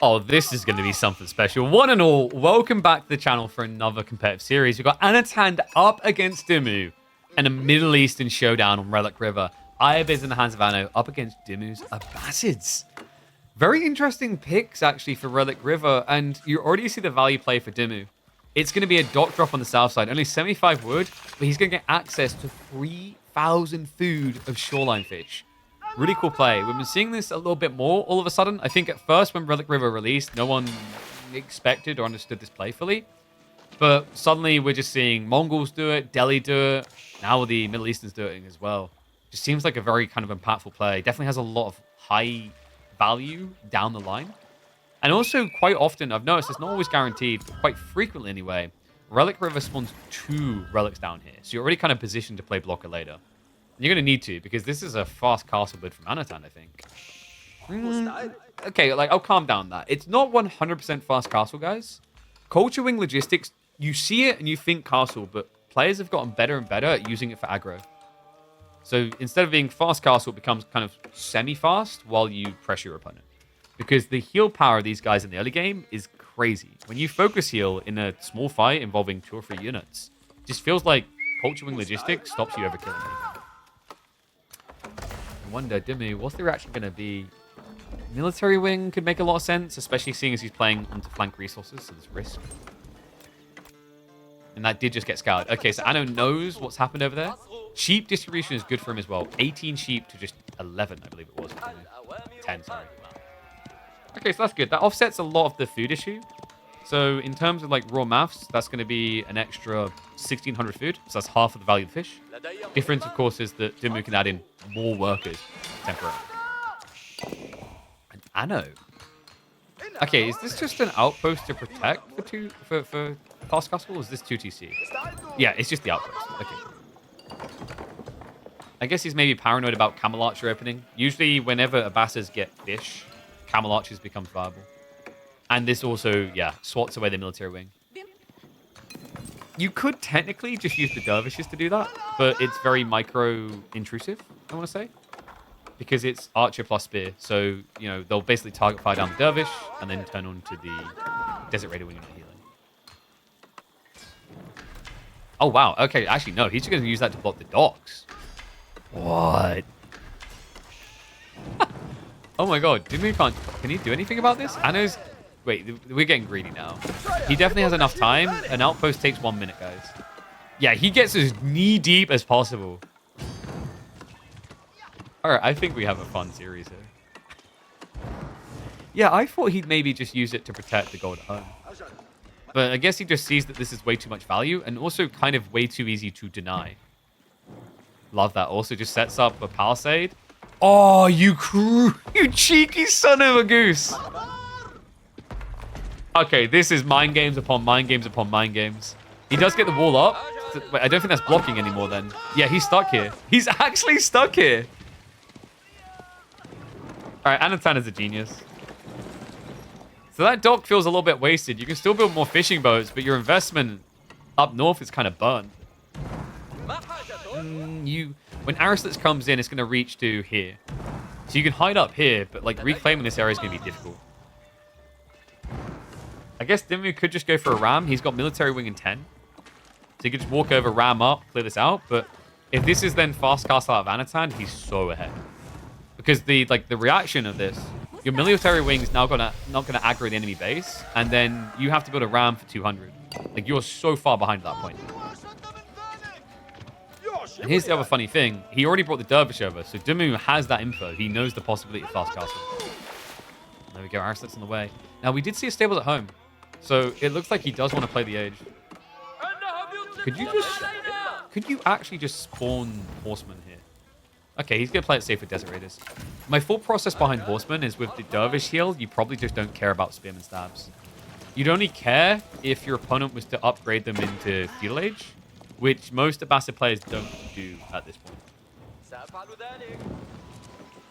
Oh, this is going to be something special. One and all, welcome back to the channel for another competitive series. We've got Anatan up against Demu and a Middle Eastern showdown on Relic River. Ayyubids in the hands of Anno up against Demu's Abbasids. Very interesting picks, actually, for Relic River, and you already see the value play for Demu. It's going to be a dock drop on the south side, only 75 wood, but he's going to get access to 3,000 food of shoreline fish. Really cool play. We've been seeing this a little bit more all of a sudden. I think at first when Relic River released, no one expected or understood this play fully. But suddenly we're just seeing Mongols do it, Delhi do it, now the Middle Easterns doing it as well. Just seems like a very kind of impactful play. Definitely has a lot of high value down the line. And also quite often, I've noticed it's not always guaranteed, but quite frequently anyway, Relic River spawns 2 relics down here. So you're already kind of positioned to play blocker later. And you're going to need to, because this is a fast castle build from Anatan, I think. Okay, like, I'll calm down that. It's not 100% fast castle, guys. Culture Wing Logistics, you see it and you think castle, but players have gotten better and better at using it for aggro. So instead of being fast castle, it becomes kind of semi-fast while you pressure your opponent. Because the heal power of these guys in the early game is crazy. When you focus heal in a small fight involving 2 or 3 units, it just feels like Culture Wing Logistics stops you ever killing anything. I wonder, Demu, what's the reaction going to be? Military Wing could make a lot of sense, especially seeing as he's playing onto flank resources, so there's risk. And that did just get scoured. Okay, so Anno knows what's happened over there. Sheep distribution is good for him as well. 18 sheep to just 11, I believe it was. 10, sorry. Okay, so that's good. That offsets a lot of the food issue. So in terms of like raw maths, that's going to be an extra 1,600 food. So that's half of the value of the fish. Difference, of course, is that Demu can add in more workers temporarily. And Anno. Okay, is this just an outpost to protect for fast castle, or is this 2TC? Yeah, it's just the outpost. Okay. I guess he's maybe paranoid about camel archer opening. Usually, whenever Abbasids get fish, camel archers becomes viable. And this also, yeah, swats away the military wing. You could technically just use the dervishes to do that, but it's very micro-intrusive, I want to say. Because it's archer plus spear. So, you know, they'll basically target fire down the dervish and then turn on to the desert raider when you're not healing. Oh, wow. Okay, actually, no. He's just going to use that to block the docks. What? Oh my god. Demu can't... Can he do anything about this? Anno's... Wait, we're getting greedy now. He definitely has enough time. An outpost takes 1 minute, guys. Yeah, he gets as knee-deep as possible. Alright, I think we have a fun series here. Yeah, I thought he'd maybe just use it to protect the gold at home. But I guess he just sees that this is way too much value and also kind of way too easy to deny. Love that. Also just sets up a palisade. Oh, you cheeky son of a goose. Okay, this is mind games upon mind games upon mind games. He does get the wall up. Wait, I don't think that's blocking anymore then. Yeah, he's stuck here. He's actually stuck here. All right, Anatan is a genius. So that dock feels a little bit wasted. You can still build more fishing boats, but your investment up north is kind of burnt. When Abbasids comes in, it's going to reach to here. So you can hide up here, but like reclaiming this area is going to be difficult. I guess Demu could just go for a ram. He's got military wing in 10. So he could just walk over, ram up, clear this out. But if this is then fast castle out of Anatan, he's so ahead. Because the reaction of this, your military wing is now not gonna aggro the enemy base, and then you have to build a ram for 200. Like you're so far behind at that point. And here's the other funny thing: he already brought the dervish over, so Demu has that info. He knows the possibility of fast castle. There we go, Abbasids on the way. Now we did see a stables at home, so it looks like he does want to play the age. Could you actually just spawn horsemen here? Okay, he's going to play it safe with Desert Raiders. My thought process behind Horsemen is with the Dervish heal, you probably just don't care about Spearman Stabs. You'd only care if your opponent was to upgrade them into Feudal Age, which most Abbasid players don't do at this point.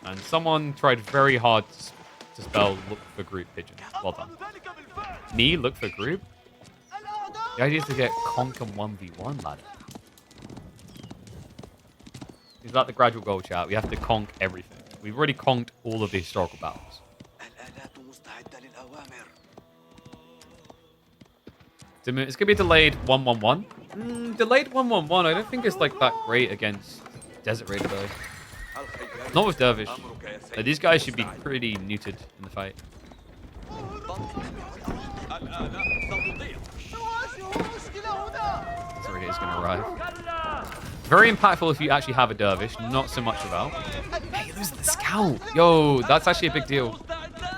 And someone tried very hard to spell look for group pigeon. Well done. Me, look for group? The idea is to get Conk and 1v1 ladder. It's like the gradual goal chat. We have to conk everything. We've already conked all of the historical battles. Demu, it's going to be delayed 1-1-1. Delayed 1-1-1, I don't think it's like that great against Desert Raider though. Not with Dervish. These guys should be pretty neutered in the fight. Sorry, it is going to arrive. Very impactful if you actually have a Dervish, not so much without. Hey, you lose the scout. Yo, that's actually a big deal.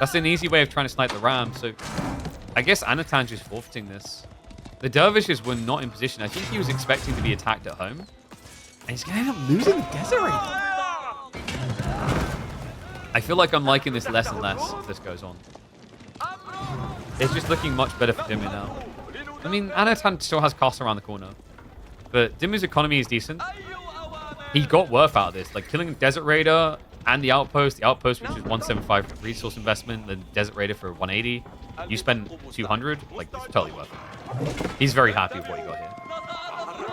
That's an easy way of trying to snipe the Ram, so I guess Anatan's just forfeiting this. The Dervishes were not in position. I think he was expecting to be attacked at home. And he's going to end up losing the Desert Raider. I feel like I'm liking this less and less if this goes on. It's just looking much better for Demu now. I mean, Anatan still has costs around the corner. But Demu's economy is decent. He got worth out of this. Like, killing Desert Raider and the Outpost which is 175 resource investment, the Desert Raider for 180. You spend 200, like, it's totally worth it. He's very happy with what he got here.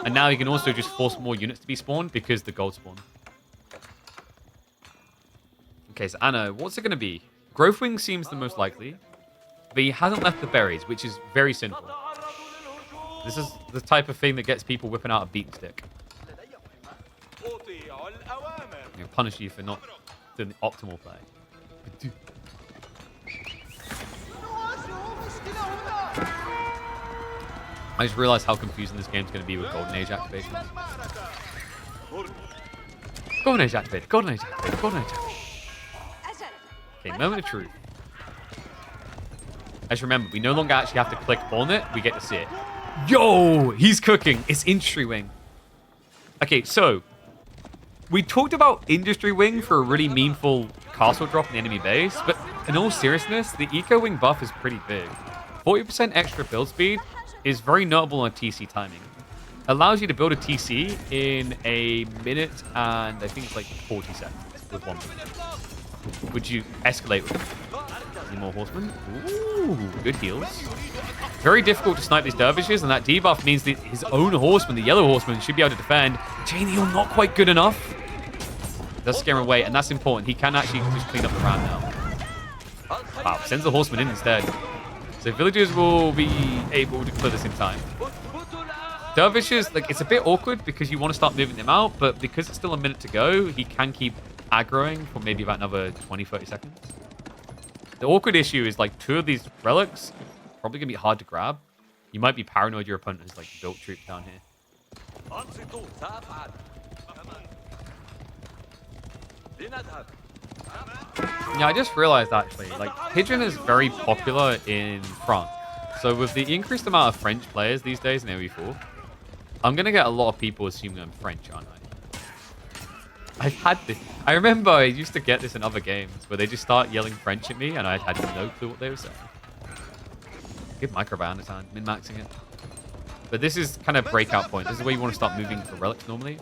And now he can also just force more units to be spawned because the gold spawn. Okay, so Anna, what's it going to be? Growth Wing seems the most likely, but he hasn't left the berries, which is very sinful. This is the type of thing that gets people whipping out a beat stick. I'm going to punish you for not doing the optimal play. I just realized how confusing this game's going to be with Golden Age activations. Golden Age activated, Golden Age activated, Golden Age activated. Okay, moment of truth. Just remember, we no longer actually have to click on it, we get to see it. Yo, he's cooking. It's Industry Wing. Okay, so we talked about Industry Wing for a really meaningful castle drop in the enemy base, but in all seriousness, the Eco Wing buff is pretty big. 40% extra build speed is very notable on TC timing. Allows you to build a TC in a minute and I think it's like 40 seconds with 1 minute. Would you escalate with any more horsemen? Ooh, good heals. Very difficult to snipe these dervishes, and that debuff means that his own horseman, the yellow horseman, should be able to defend. Chain heal not quite good enough. Does scare him away, and that's important. He can actually just clean up the ram now. Wow, sends the horseman in instead. So villagers will be able to clear this in time. Dervishes, like, it's a bit awkward because you want to start moving them out, but because it's still a minute to go, he can keep aggroing for maybe about another 20-30 seconds. The awkward issue is, like, 2 of these relics probably going to be hard to grab. You might be paranoid your opponent has, like, built troops down here. Yeah, I just realized, actually, like, Pigeon is very popular in France. So with the increased amount of French players these days in AoE4, I'm going to get a lot of people assuming I'm French, aren't I? I've had this. I remember I used to get this in other games where they just start yelling French at me and I had no clue what they were saying. Good micro by Anatan, min-maxing it. But this is kind of breakout point. This is where you want to start moving for relics normally.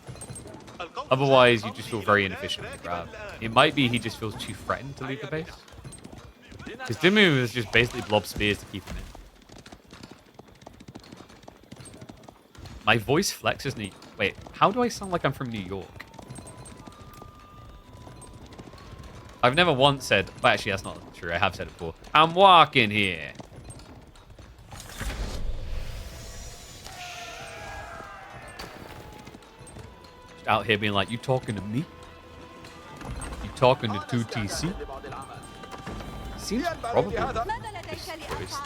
Otherwise, you just feel very inefficient with the grab. It might be he just feels too threatened to leave the base. Because Demu is just basically blob spears to keep him in. My voice flexes neat. Wait, how do I sound like I'm from New York? I've never once said... Well, actually, that's not true. I have said it before. I'm walking here. Just out here being like, you talking to me? You talking to 2TC? Seems probably...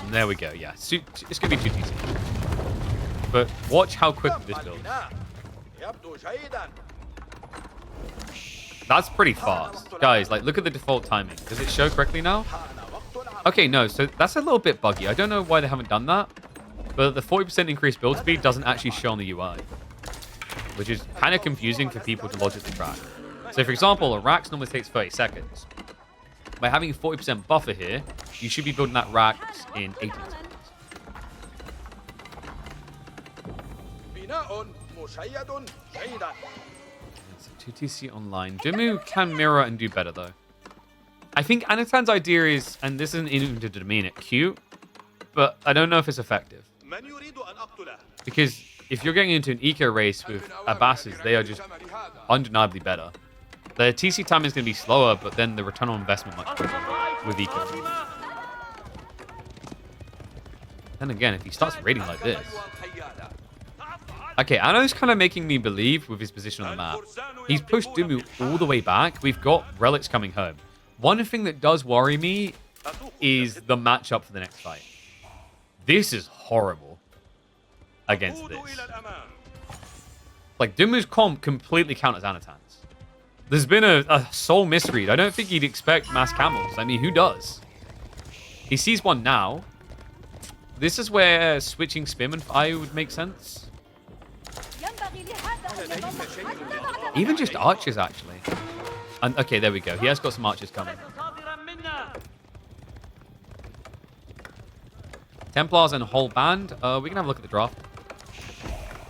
There we go, yeah. It's going to be 2TC. But watch how quickly this builds. That's pretty fast. Guys, like, look at the default timing. Does it show correctly now? Okay, no, so that's a little bit buggy. I don't know why they haven't done that, but the 40% increased build speed doesn't actually show on the UI, which is kind of confusing for people to logically track. So, for example, a Rax normally takes 30 seconds. By having a 40% buffer here, you should be building that Rax in 18 seconds. So 2TC online. Demu can mirror and do better, though. I think Anatan's idea is, and this isn't even to demean it, cute, but I don't know if it's effective. Because if you're getting into an eco race with Abbasids, they are just undeniably better. The TC time is going to be slower, but then the return on investment much quicker with eco. Then again, if he starts raiding like this... Okay, Anno's kind of making me believe with his position on the map. He's pushed Demu all the way back. We've got relics coming home. One thing that does worry me is the matchup for the next fight. This is horrible against this. Like, Demu's comp completely counters Anatan's. There's been a soul misread. I don't think he'd expect mass camels. I mean, who does? He sees one now. This is where switching Spim and I would make sense. Even just archers, actually. And okay, there we go. He has got some archers coming. Templars and whole band. We can have a look at the draft.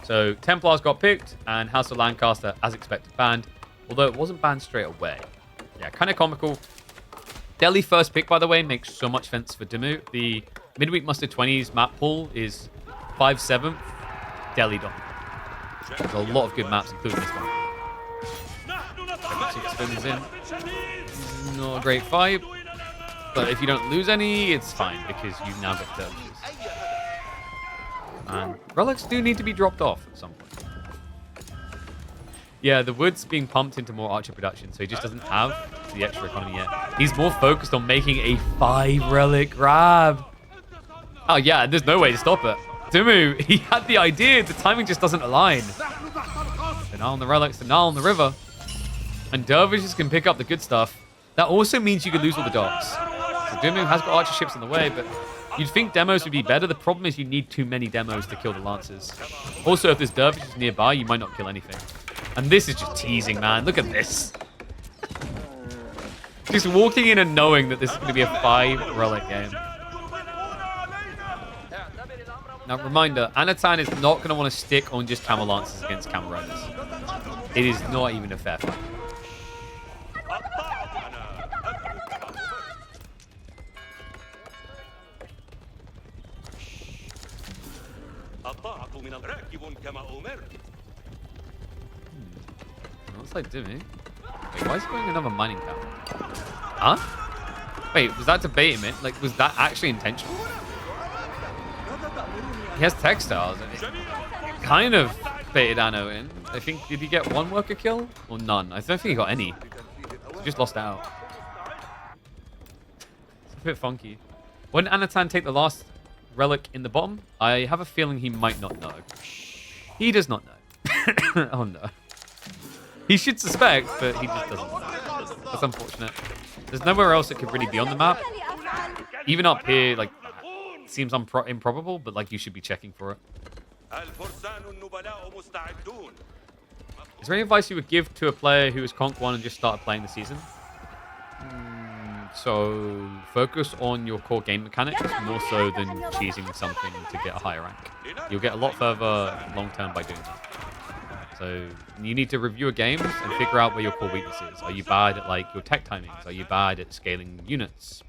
So Templars got picked, and House of Lancaster, as expected, banned. Although it wasn't banned straight away. Yeah, kind of comical. Delhi first pick, by the way, makes so much sense for Demu. The Midweek Mustard 20s map pool is 5/7 Delhi Dom. There's a lot of good maps, including this one. 6 spins in. Not a great fight. But if you don't lose any, it's fine, because you've now got dervishes. And relics do need to be dropped off at some point. Yeah, the wood's being pumped into more archer production, so he just doesn't have the extra economy yet. He's more focused on making a 5-relic grab. Oh yeah, there's no way to stop it. Demu, he had the idea, the timing just doesn't align. Denial on the relics, denial on the river. And dervishes can pick up the good stuff. That also means you could lose all the dogs. So Demu has got archer ships on the way, but you'd think demos would be better. The problem is you need too many demos to kill the lancers. Also, if there's dervishes nearby, you might not kill anything. And this is just teasing, man. Look at this. Just walking in and knowing that this is going to be a 5-relic game. Now, reminder, Anatan is not going to want to stick on just camel lancers against camel riders. It is not even a fair fight. Looks like Demu. Wait, why is he going another mining camp? Huh? Wait, was that to bait him in? Like, was that actually intentional? He has textiles. Kind of baited Anno in. I think, did he get one worker kill? Or none? I don't think he got any. He just lost out. It's a bit funky. When Anatan take the last relic in the bottom, I have a feeling he might not know. He does not know. Oh no. He should suspect, but he just doesn't know. That's unfortunate. There's nowhere else it could really be on the map. Even up here, like, seems improbable, but like you should be checking for it. Is there any advice you would give to a player who has Conk 1 and just started playing the season? So focus on your core game mechanics more so than cheesing something to get a higher rank. You'll get a lot further long term by doing that. So you need to review your games and figure out where your core weakness is. Are you bad at like your tech timings? Are you bad at scaling units?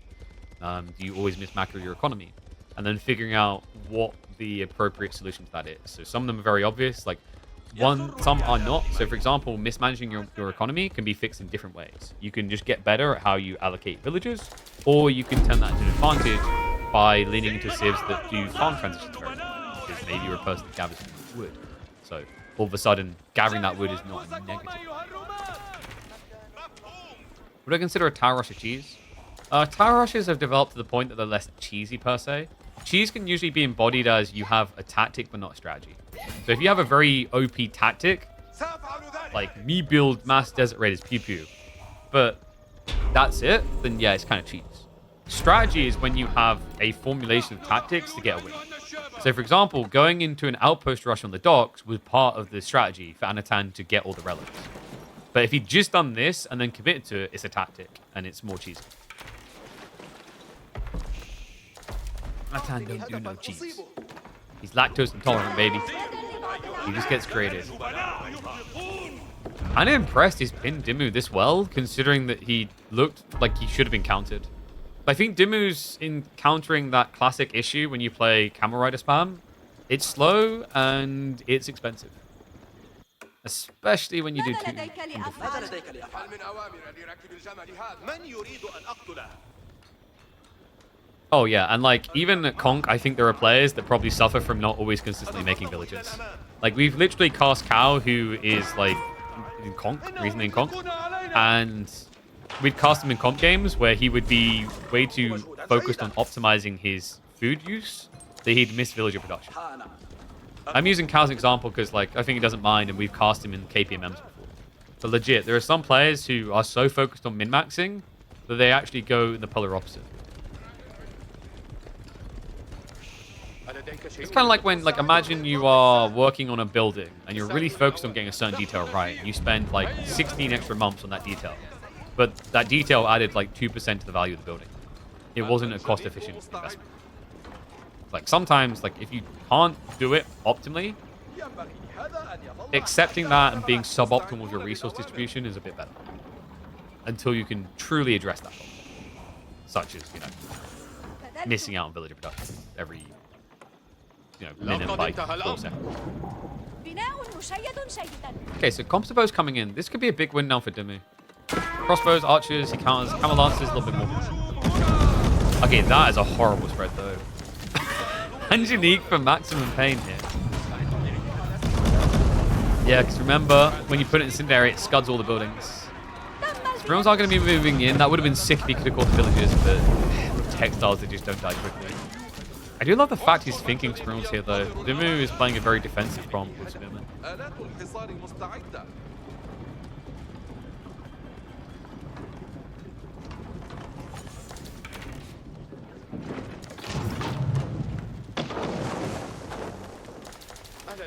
Do you always miss macro your economy? And then figuring out what the appropriate solution to that is. So some of them are very obvious, like some are not. So for example, mismanaging your economy can be fixed in different ways. You can just get better at how you allocate villagers, or you can turn that into an advantage by leaning into civs that do farm transitions very well, because maybe you're a person that gathers wood. So all of a sudden, gathering that wood is not a negative. Would I consider a tower rush a cheese? Tower rushes have developed to the point that they're less cheesy per se. Cheese can usually be embodied as you have a tactic but not a strategy. So if you have a very OP tactic, like me build mass desert raiders pew pew, but that's it, then yeah, it's kind of cheese. Strategy is when you have a formulation of tactics to get a win. So for example, going into an outpost rush on the docks was part of the strategy for Anatan to get all the relics. But if he'd just done this and then committed to it, it's a tactic and it's more cheesy. Anatan don't do no cheese. He's lactose intolerant, baby. He just gets creative. I'm impressed he's pinned Demu this well, considering that he looked like he should have been countered. But I think Demu's encountering that classic issue when you play Camel Rider spam. It's slow and it's expensive. Especially when you do two. Oh, yeah. And, like, even at Conk, I think there are players that probably suffer from not always consistently making villages. Like, we've literally cast Cow, who is, like, in Conk, recently in Conk. And we'd cast him in comp games where he would be way too focused on optimizing his food use that he'd miss villager production. I'm using Cow's example because, like, I think he doesn't mind, and we've cast him in KPMMs before. But legit, there are some players who are so focused on min-maxing that they actually go in the polar opposite. It's kind of like when, like, imagine you are working on a building and you're really focused on getting a certain detail right. And you spend, like, 16 extra months on that detail. But that detail added, like, 2% to the value of the building. It wasn't a cost-efficient investment. Like, sometimes, like, if you can't do it optimally, accepting that and being suboptimal with your resource distribution is a bit better. Until you can truly address that problem. Such as, you know, missing out on villager production every, you know, minute by 4 seconds. Okay, so Comstobo's coming in. This could be a big win now for Demu. Crossbows, archers, he counters, camel lancers, a little bit more. Okay, that is a horrible spread though. And unique for maximum pain here. Yeah, because remember, when you put it in Incendiary, it scuds all the buildings. Spirals aren't going to be moving in. That would have been sick if he could have caught the villagers, but with textiles, they just don't die quickly. I do love the fact he's thinking Spirals here, though. Demu is playing a very defensive prompt with Spearman.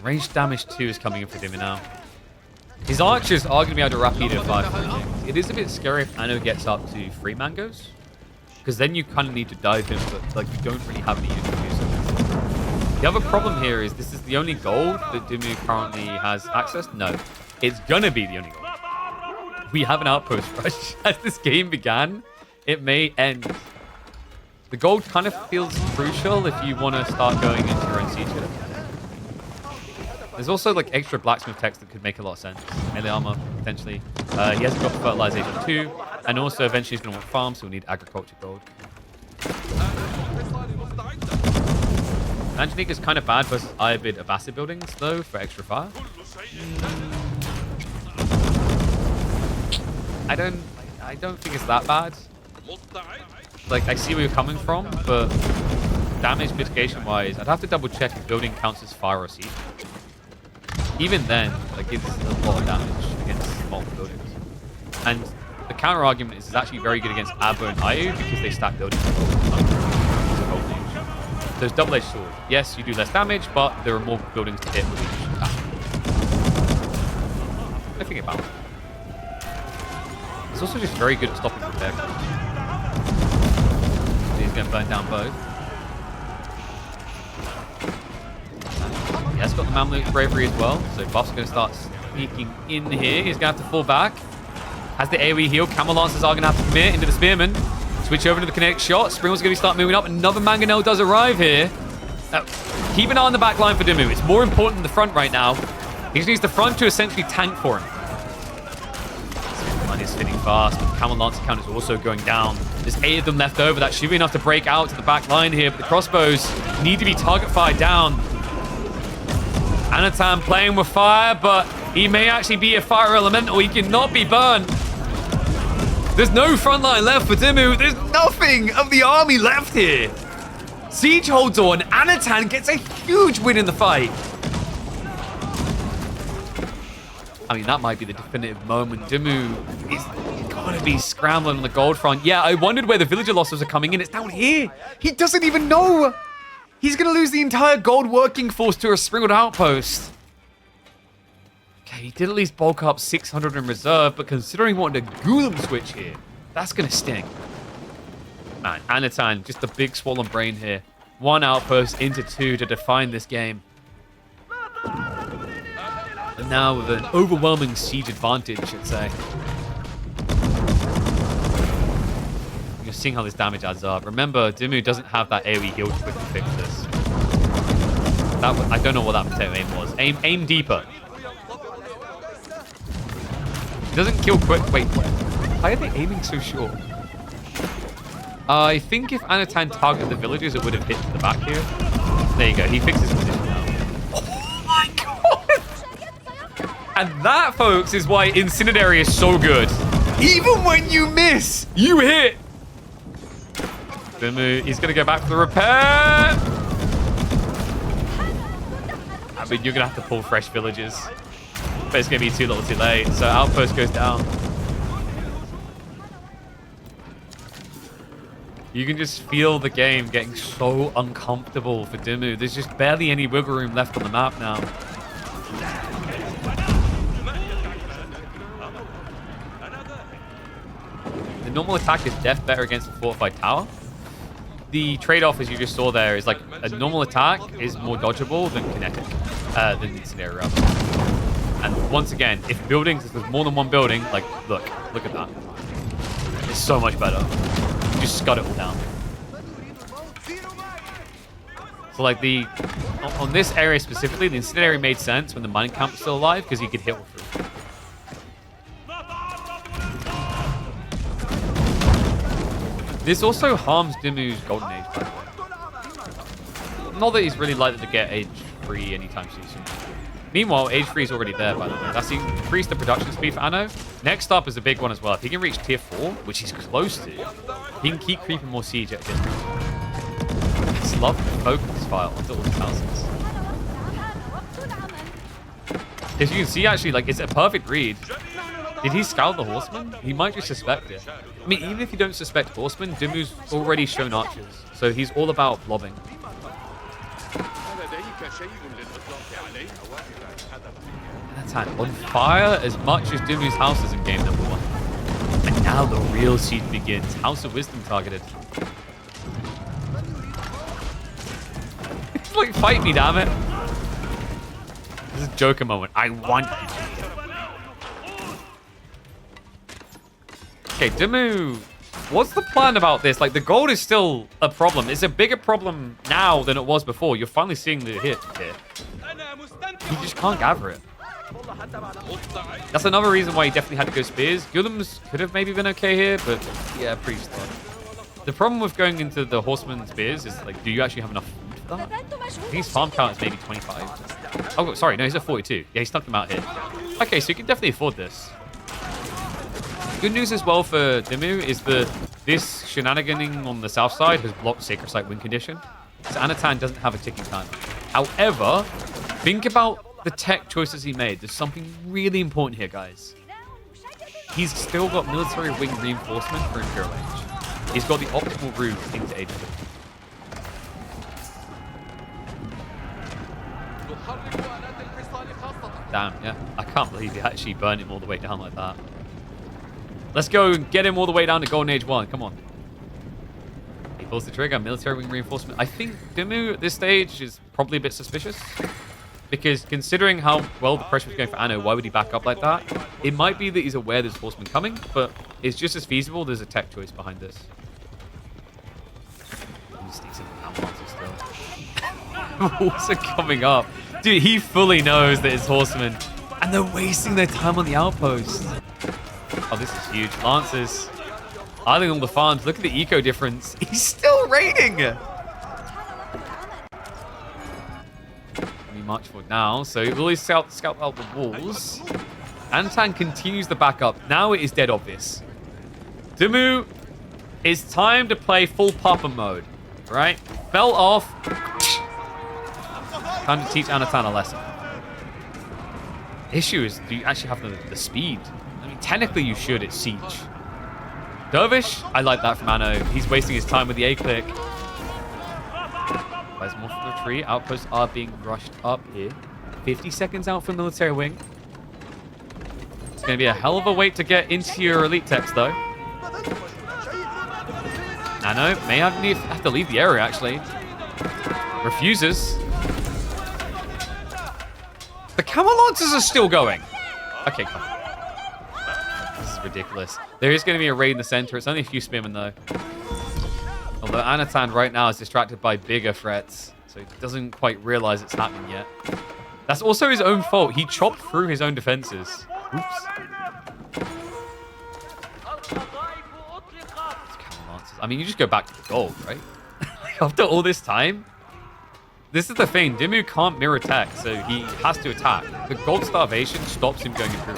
Range damage 2 is coming in for Demu now. His archers are going to be able to rapid fire through things. It is a bit scary if Anno gets up to 3 mangoes. Because then you kind of need to dive him, but like you don't really have any units to do so. The other problem here is this is the only gold that Demu currently has access. No, it's going to be the only gold. We have an outpost rush. As this game began, it may end. The gold kind of feels crucial if you want to start going into your own siege here. There's also like extra blacksmith text that could make a lot of sense. Melee armor, potentially. He hasn't got fertilization 2, and also eventually he's going to want farm, so we'll need agriculture gold. Angelique is kind of bad versus Ayyubid Abbasid buildings, though, for extra fire. I don't think it's that bad. Like, I see where you're coming from, but damage mitigation-wise, I'd have to double-check if building counts as fire or siege. Even then, like, it's a lot of damage against multiple buildings. And the counter argument is it's actually very good against Abba and Ayu because they stack buildings. So it's double-edged sword. Yes, you do less damage, but there are more buildings to hit with each attack. I think about it. It's also just very good at stopping repair. He's going to burn down both. He has got the Mamluk bravery as well, so Buff's going to start sneaking in here. He's going to have to fall back. Has the AoE heal. Camel Lancers are going to have to commit into the Spearman. Switch over to the kinetic shot. Springle's going to start moving up. Another Mangonel does arrive here. Keep an eye on the back line for Demu. It's more important than the front right now. He just needs the front to essentially tank for him. Spearman is fitting fast, but the Camel Lancer count is also going down. There's 8 of them left over. That should be enough to break out to the back line here, but the crossbows need to be target fired down. Anatan playing with fire, but he may actually be a fire elemental. He cannot be burned. There's no front line left for Demu. There's nothing of the army left here. Siege holds on. Anatan gets a huge win in the fight. I mean, that might be the definitive moment. Demu is going to be scrambling on the gold front. Yeah, I wondered where the villager losses are coming in. It's down here. He doesn't even know. He's going to lose the entire gold working force to a sprinkled outpost. Okay, he did at least bulk up 600 in reserve, but considering wanting to Golem switch here, that's going to sting. Man, Anatan, just a big swollen brain here. 1 outpost into 2 to define this game. And now with an overwhelming siege advantage, I'd say. You're seeing how this damage adds up. Remember, Demu doesn't have that AoE heal to quickly fix this. I don't know what that potato aim was. Aim deeper. He doesn't kill quick. Wait, why are they aiming so short? I think if Anatan targeted the villagers, it would have hit to the back here. There you go. He fixes his position now. Oh my god! And that, folks, is why Incendiary is so good. Even when you miss, you hit. Demu, he's going to go back for the repair. I mean, you're going to have to pull fresh villagers. But it's going to be too little too late. So Outpost goes down. You can just feel the game getting so uncomfortable for Demu. There's just barely any wiggle room left on the map now. The normal attack is death better against a fortified tower. The trade-off, as you just saw there, is like a normal attack is more dodgeable than kinetic, than incendiary rather. And once again, if buildings, if there's more than one building, like look at that. It's so much better. You just scud it all down. So like on this area specifically, the incendiary made sense when the mining camp was still alive because you could hit all through. This also harms Demu's Golden Age, by the way. Not that he's really likely to get Age 3 anytime soon. Meanwhile, Age 3 is already there, by the way. That's increased the production speed for Anno. Next up is a big one as well. If he can reach Tier 4, which he's close to, he can keep creeping more siege at distance. I just love the focus file onto all these houses. As you can see, actually, like, it's a perfect read. Did he scout the horseman? He might just suspect it. I mean, even if you don't suspect horsemen, Demu's already shown archers, so he's all about lobbing. Anatan on fire as much as Demu's house is in game number 1. And now the real siege begins. House of Wisdom targeted. It's like, fight me, damn it. This is a Joker moment. I want you. Okay, Demu, what's the plan about this? Like, the gold is still a problem. It's a bigger problem now than it was before. You're finally seeing the hit here. You just can't gather it. That's another reason why he definitely had to go spears. Guillem's could have maybe been okay here, but yeah, pretty slow. The problem with going into the horseman spears is, like, do you actually have enough food for that? I think his farm count is maybe 25. Oh, sorry, no, he's at 42. Yeah, he snuck them out here. Okay, so you can definitely afford this. Good news as well for Demu is that this shenaniganing on the south side has blocked Sacred Site win condition. So Anatan doesn't have a ticking time. However, think about the tech choices he made. There's something really important here, guys. He's still got military wing reinforcement for Imperial Age. He's got the optimal route into Age 2. Damn, yeah. I can't believe he actually burned him all the way down like that. Let's go and get him all the way down to Golden Age 1. Come on. He pulls the trigger. Military wing reinforcement. I think Demu at this stage is probably a bit suspicious. Because considering how well the pressure was going for Anno, why would he back up like that? It might be that he's aware there's horsemen coming, but it's just as feasible. There's a tech choice behind this. He sneaks in the still. Wolves are coming up. Dude, he fully knows that it's horsemen. And they're wasting their time on the outpost. Oh, this is huge. Lancers. Idling all the farms. Look at the eco difference. He's still raiding. We march forward now. So will he scout out the walls? Antan continues the backup. Now it is dead obvious. Demu, it's time to play full Papa mode. Right? Belt off. Time to teach Anatan a lesson. Issue is, do you actually have the speed? I mean, technically you should. It's siege. Dervish, I like that from Anno. He's wasting his time with the A-click. There's more from the tree. Outposts are being rushed up here. 50 seconds out for military wing. It's going to be a hell of a wait to get into your elite text, though. Anno may have to leave the area, actually. Refuses. The Camel Lancers are still going. Okay, come on. This is ridiculous. There is going to be a raid in the center. It's only a few spearmen, though. Although Anatan right now is distracted by bigger threats, so he doesn't quite realize it's happening yet. That's also his own fault. He chopped through his own defenses. Oops. I mean, you just go back to the gold, right? After all this time, this is the thing. Demu can't mirror tech, so he has to attack. The gold starvation stops him going through.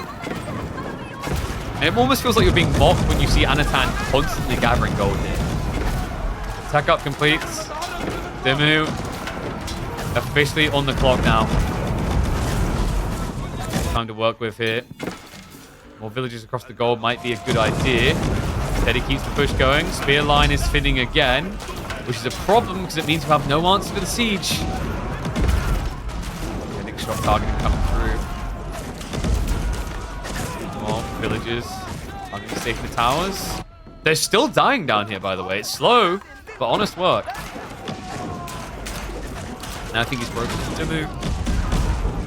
And it almost feels like you're being mocked when you see Anatan constantly gathering gold here. Tech up completes. Demu officially on the clock now. Time to work with here. More villages across the gold might be a good idea. Teddy keeps the push going. Spear line is thinning again, which is a problem because it means you have no answer to the siege. Getting shot targeting coming through. More villages. I'm going to stay for the towers. They're still dying down here, by the way. It's slow, but honest work. Now I think he's broken to move.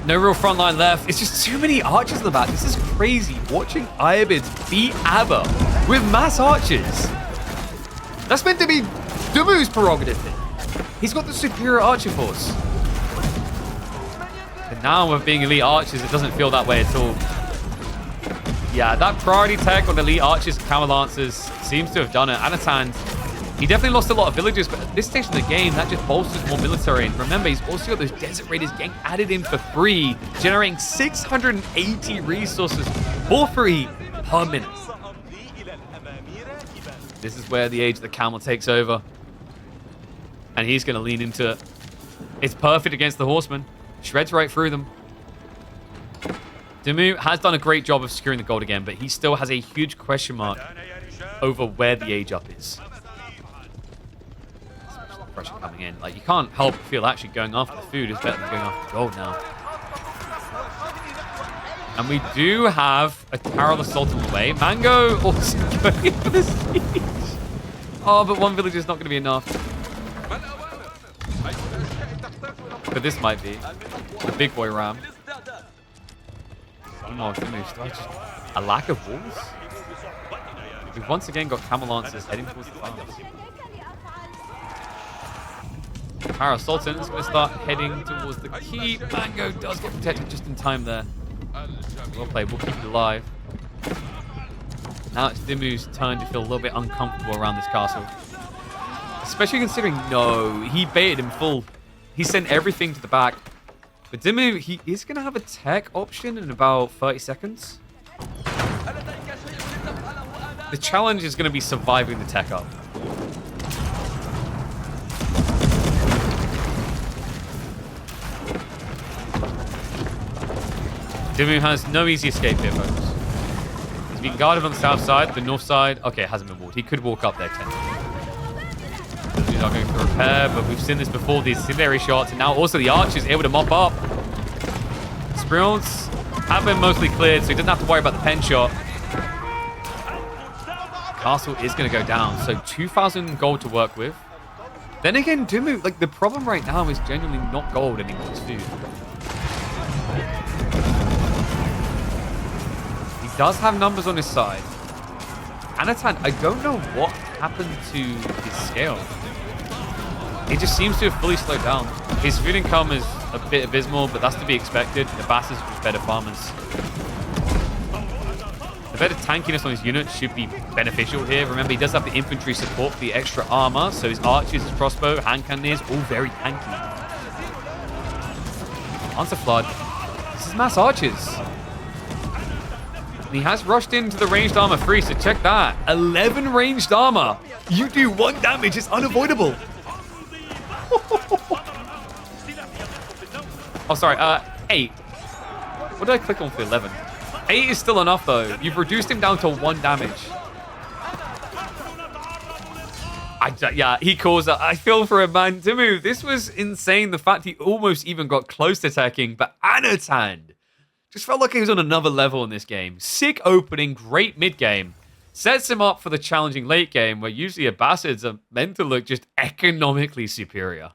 No real front line left. It's just too many archers in the back. This is crazy. Watching Ayyubids beat Abba with mass archers. That's meant to be Demu's prerogative. He's got the superior archer force. And now with being elite archers, it doesn't feel that way at all. Yeah, that priority tech on elite archers and camel lancers seems to have done it. Anatan, he definitely lost a lot of villagers, but at this stage of the game, that just bolsters more military. And remember, he's also got those desert raiders getting added in for free, generating 680 resources for free per minute. This is where the age of the camel takes over. And he's going to lean into it. It's perfect against the horsemen. Shreds right through them. Demu has done a great job of securing the gold again, but he still has a huge question mark over where the age up is. Especially the pressure coming in. Like, you can't help but feel actually going after the food is better than going after the gold now. And we do have a Tower of the Sultan on the way. Mango also going for the siege. Oh, but one village is not going to be enough. But this might be. The big boy ram. Oh, finished. Just a lack of walls. We've once again got camel lancers heading towards the farms. Tower of Sultan is going to start heading towards the keep. Mango does get protected just in time there. Well played. We'll keep it alive. Now it's Demu's turn to feel a little bit uncomfortable around this castle. Especially considering, no, he baited him full. He sent everything to the back. But Demu, he is going to have a tech option in about 30 seconds. The challenge is going to be surviving the tech up. Demu has no easy escape here, folks. He's being guarded on the south side, the north side. Okay, it hasn't been walled. He could walk up there, technically. He's not going to repair, but we've seen this before, these ancillary shots, and now also the archers able to mop up. Sprills have been mostly cleared, so he doesn't have to worry about the pen shot. Castle is going to go down, so 2,000 gold to work with. Then again, Demu, like, the problem right now is genuinely not gold anymore, it's food. He does have numbers on his side. Anatan, I don't know what happened to his scale. It just seems to have fully slowed down. His food income is a bit abysmal, but that's to be expected. The Abbasids with better farmers. The better tankiness on his unit should be beneficial here. Remember, he does have the infantry support for the extra armor, so his archers, his crossbow, hand cannoneers, all very tanky. Answer Flood. This is mass archers. And he has rushed into the ranged armor free, so check that. 11 ranged armor. You do 1 damage, it's unavoidable. Oh, sorry, 8. What did I click on for 11? 8 is still enough, though. You've reduced him down to 1 damage. Yeah, he calls it. I feel for him, man. Demu, this was insane. The fact he almost even got close to attacking, but Anatan just felt like he was on another level in this game. Sick opening, great mid-game. Sets him up for the challenging late game, where usually Abbasids are meant to look just economically superior.